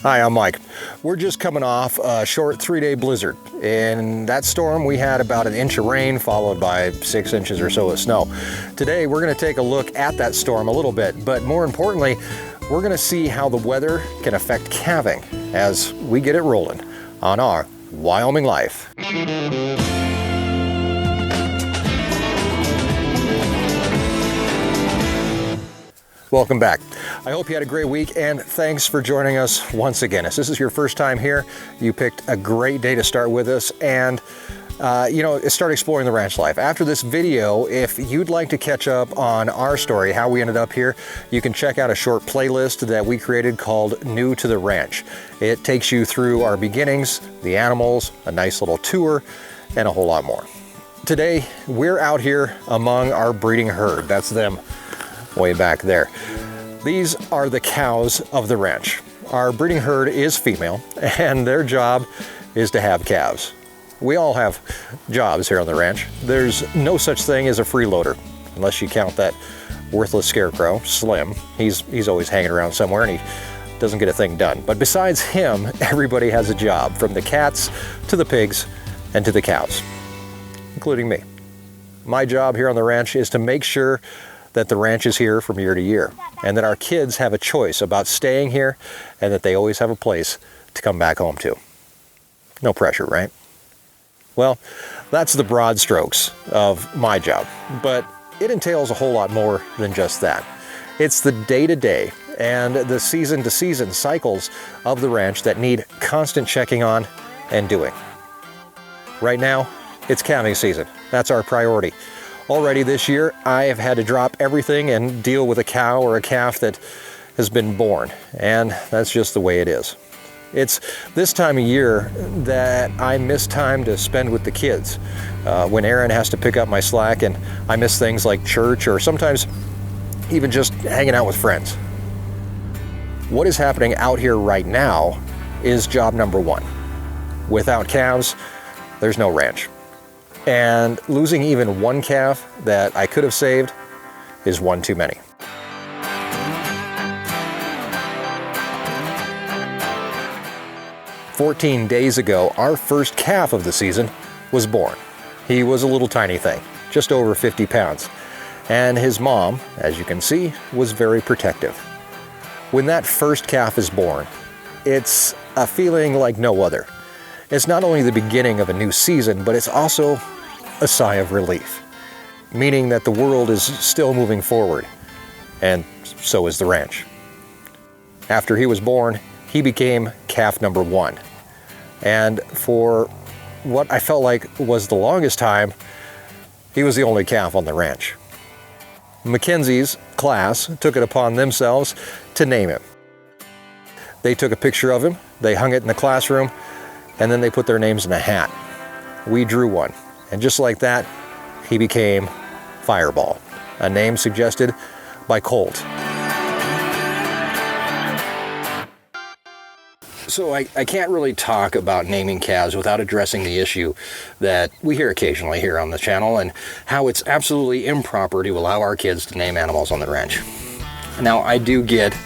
Hi, I'm Mike. We're just coming off a short 3-day blizzard. In that storm, we had about an inch of rain followed by 6 inches or so of snow. Today, we're going to take a look at that storm a little bit, but more importantly, we're going to see how the weather can affect calving as we get it rolling on our Wyoming Life. Welcome back. I hope you had a great week, and thanks for joining us once again. If this is your first time here, you picked a great day to start with us and start exploring the ranch life. After this video, if you'd like to catch up on our story, how we ended up here, you can check out a short playlist that we created called New to the Ranch. It takes you through our beginnings, the animals, a nice little tour, and a whole lot more. Today, we're out here among our breeding herd. That's them way back there. These are the cows of the ranch. Our breeding herd is female, and their job is to have calves. We all have jobs here on the ranch. There's no such thing as a freeloader, unless you count that worthless scarecrow, Slim. He's always hanging around somewhere, and he doesn't get a thing done. But besides him, everybody has a job, from the cats to the pigs and to the cows, including me. My job here on the ranch is to make sure that the ranch is here from year to year, and that our kids have a choice about staying here, and that they always have a place to come back home to. No pressure, right? Well, that's the broad strokes of my job, but it entails a whole lot more than just that. It's the day-to-day and the season-to-season cycles of the ranch that need constant checking on and doing. Right now, it's calving season. That's our priority. Already this year, I have had to drop everything and deal with a cow or a calf that has been born, and that's just the way it is. It's this time of year that I miss time to spend with the kids, when Erin has to pick up my slack, and I miss things like church or sometimes even just hanging out with friends. What is happening out here right now is job number one. Without calves, there's no ranch. And losing even one calf that I could have saved is one too many. "14 days ago, our first calf of the season was born. He was a little tiny thing, just over 50 pounds. And his mom, as you can see, was very protective. When that first calf is born, it's a feeling like no other. It's not only the beginning of a new season, but it's also a sigh of relief, meaning that the world is still moving forward, and so is the ranch. After he was born, he became calf number one. And for what I felt like was the longest time, he was the only calf on the ranch. Mackenzie's class took it upon themselves to name him. They took a picture of him, they hung it in the classroom, and then they put their names in a hat. We drew one, and just like that, he became Fireball, a name suggested by Colt. So I can't really talk about naming calves without addressing the issue that we hear occasionally here on the channel, and how it's absolutely improper to allow our kids to name animals on the ranch. Now, I do get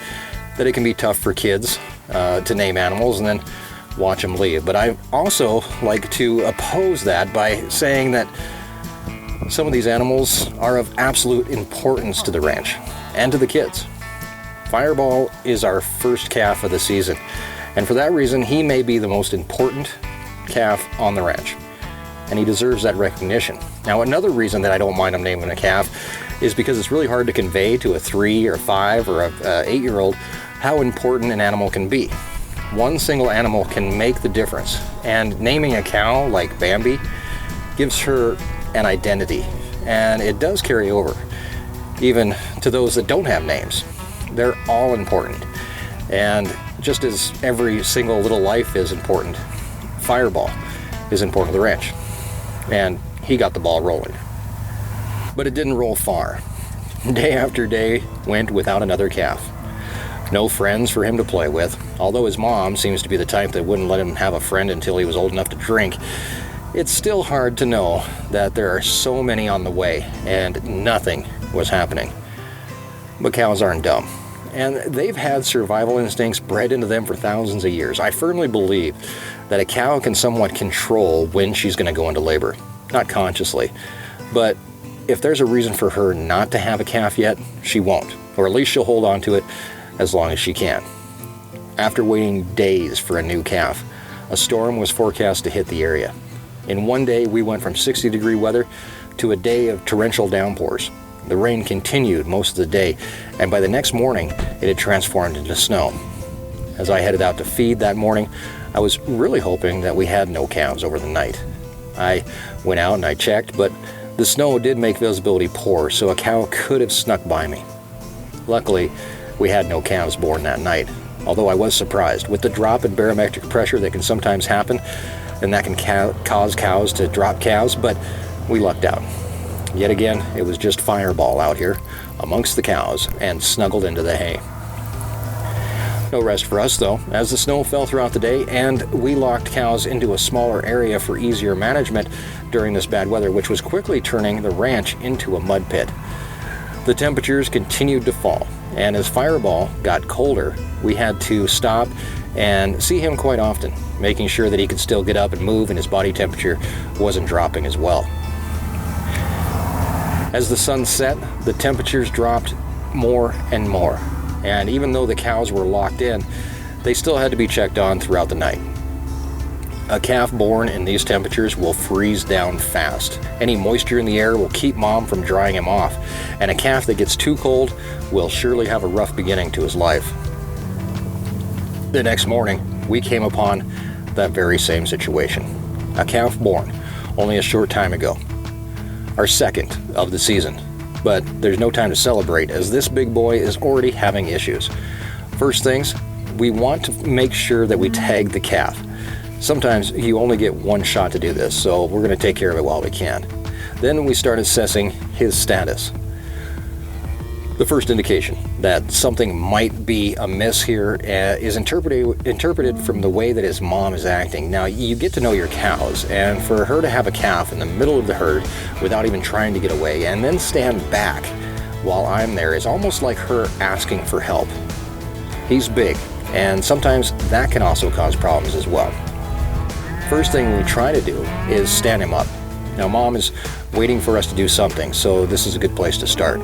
that it can be tough for kids to name animals and then watch them leave, but I also like to oppose that by saying that some of these animals are of absolute importance to the ranch and to the kids. Fireball is our first calf of the season, and for that reason, he may be the most important calf on the ranch, and he deserves that recognition. Now, another reason that I don't mind him naming a calf is because it's really hard to convey to a 3 or 5 or a 8-year-old how important an animal can be. One single animal can make the difference, and naming a cow like Bambi gives her an identity, and it does carry over even to those that don't have names. They're all important, and just as every single little life is important, Fireball is important to the ranch, and he got the ball rolling. But it didn't roll far. Day after day went without another calf. No friends for him to play with. Although his mom seems to be the type that wouldn't let him have a friend until he was old enough to drink, it's still hard to know that there are so many on the way and nothing was happening. But cows aren't dumb, and they've had survival instincts bred into them for thousands of years. I firmly believe that a cow can somewhat control when she's going to go into labor, not consciously, but if there's a reason for her not to have a calf yet, she won't, or at least she'll hold on to it as long as she can. After waiting days for a new calf, a storm was forecast to hit the area. In one day, we went from 60-degree weather to a day of torrential downpours. The rain continued most of the day, and by the next morning, it had transformed into snow. As I headed out to feed that morning, I was really hoping that we had no calves over the night. I went out and I checked, but the snow did make visibility poor, so a cow could have snuck by me. Luckily, we had no calves born that night, although I was surprised. With the drop in barometric pressure that can sometimes happen, and that can cause cows to drop calves, but we lucked out. Yet again, it was just fireball out here amongst the cows and snuggled into the hay. No rest for us though, as the snow fell throughout the day and we locked cows into a smaller area for easier management during this bad weather, which was quickly turning the ranch into a mud pit. The temperatures continued to fall, and as Fireball got colder, we had to stop and see him quite often, making sure that he could still get up and move and his body temperature wasn't dropping as well. As the sun set, the temperatures dropped more and more, and even though the cows were locked in, they still had to be checked on throughout the night. A calf born in these temperatures will freeze down fast. Any moisture in the air will keep mom from drying him off, and a calf that gets too cold will surely have a rough beginning to his life. The next morning, we came upon that very same situation. A calf born only a short time ago. Our second of the season. But there's no time to celebrate, as this big boy is already having issues. First things, we want to make sure that we tag the calf. Sometimes you only get one shot to do this, so we're going to take care of it while we can. Then we start assessing his status. The first indication that something might be amiss here is interpreted from the way that his mom is acting. Now, you get to know your cows, and for her to have a calf in the middle of the herd without even trying to get away and then stand back while I'm there is almost like her asking for help. He's big, and sometimes that can also cause problems as well. First thing we try to do is stand him up. Now, mom is waiting for us to do something, so this is a good place to start.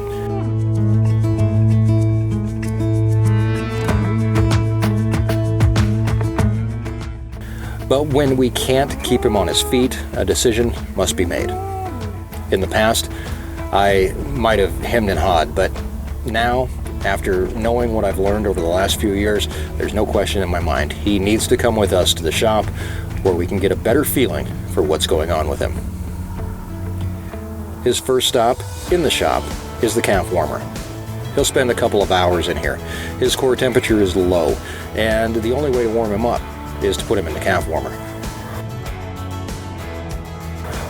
But when we can't keep him on his feet, a decision must be made. In the past, I might have hemmed and hawed, but now, after knowing what I've learned over the last few years, there's no question in my mind. He needs to come with us to the shop where we can get a better feeling for what's going on with him. His first stop in the shop is the calf warmer. He'll spend a couple of hours in here. His core temperature is low, and the only way to warm him up is to put him in the calf warmer.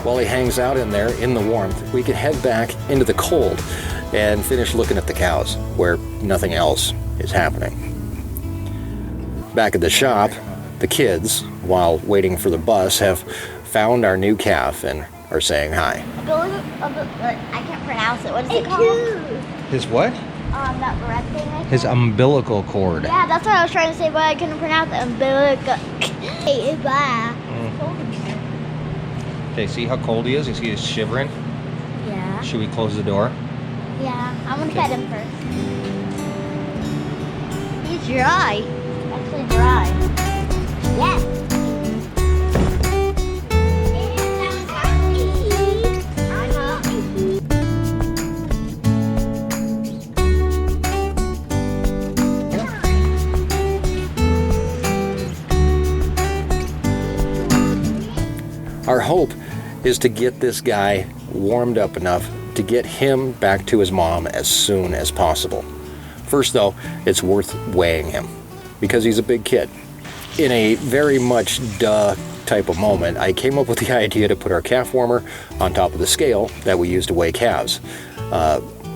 While he hangs out in there in the warmth, we can head back into the cold and finish looking at the cows where nothing else is happening. Back at the shop, the kids, while waiting for the bus, have found our new calf and are saying hi. I can't pronounce it. What is it called? His what? That red thing. His umbilical cord. Yeah, that's what I was trying to say, but I couldn't pronounce it. Umbilical. Hey, bye. Okay, see how cold he is? You see he's shivering? Yeah. Should we close the door? Yeah, I'm gonna pet him first. He's dry. Actually dry. Yes. Our hope is to get this guy warmed up enough to get him back to his mom as soon as possible. First though, it's worth weighing him because he's a big kid. In a very much duh type of moment, I came up with the idea to put our calf warmer on top of the scale that we use to weigh calves.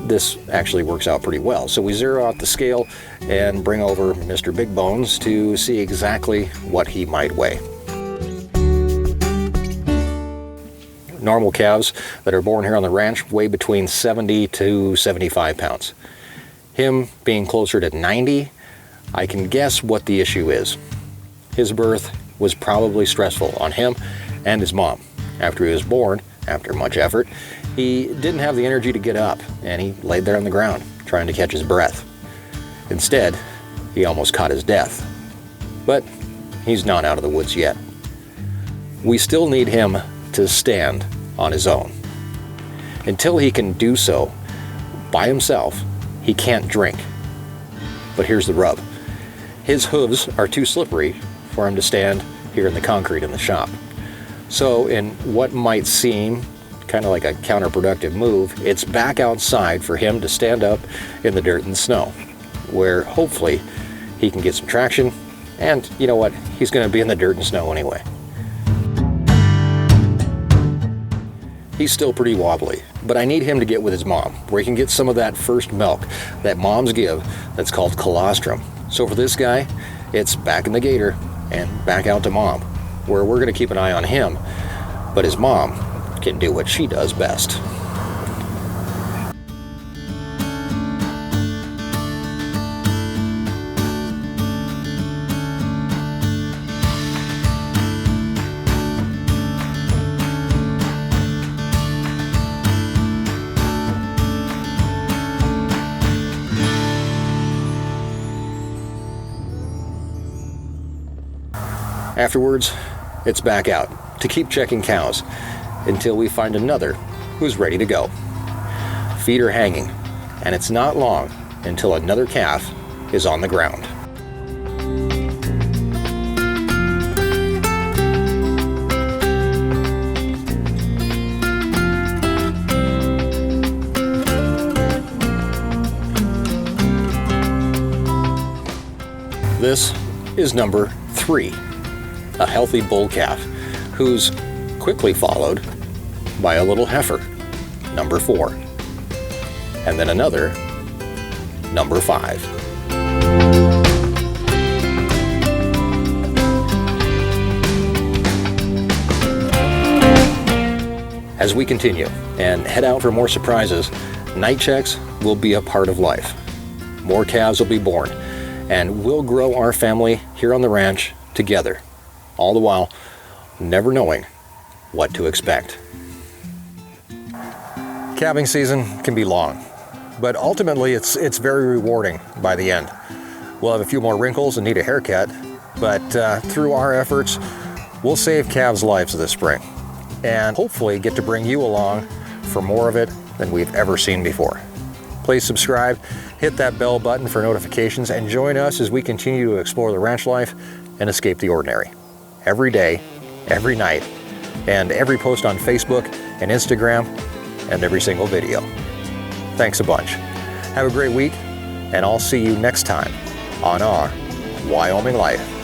This actually works out pretty well. So we zero out the scale and bring over Mr. Big Bones to see exactly what he might weigh. Normal calves that are born here on the ranch weigh between 70 to 75 pounds. Him being closer to 90, I can guess what the issue is. His birth was probably stressful on him and his mom. After he was born, after much effort, he didn't have the energy to get up, and he laid there on the ground, trying to catch his breath. Instead, he almost caught his death. But he's not out of the woods yet. We still need him to stand on his own. Until he can do so by himself, he can't drink. But here's the rub. His hooves are too slippery for him to stand here in the concrete in the shop. So in what might seem kind of like a counterproductive move, it's back outside for him to stand up in the dirt and snow, where hopefully he can get some traction. And you know what? He's going to be in the dirt and snow anyway. He's still pretty wobbly, but I need him to get with his mom, where he can get some of that first milk that moms give that's called colostrum. So for this guy, it's back in the gator and back out to mom, where we're going to keep an eye on him, but his mom can do what she does best. Afterwards, it's back out to keep checking cows until we find another who's ready to go. Feet are hanging, and it's not long until another calf is on the ground. This is number 3. A healthy bull calf, who's quickly followed by a little heifer, number 4, and then another, number 5. As we continue and head out for more surprises, night checks will be a part of life. More calves will be born, and we'll grow our family here on the ranch together. All the while, never knowing what to expect. Calving season can be long, but ultimately it's very rewarding by the end. We'll have a few more wrinkles and need a haircut, but through our efforts, we'll save calves' lives this spring, and hopefully get to bring you along for more of it than we've ever seen before. Please subscribe, hit that bell button for notifications, and join us as we continue to explore the ranch life and escape the ordinary. Every day, every night, and every post on Facebook and Instagram, and every single video. Thanks a bunch. Have a great week, and I'll see you next time on Our Wyoming Life.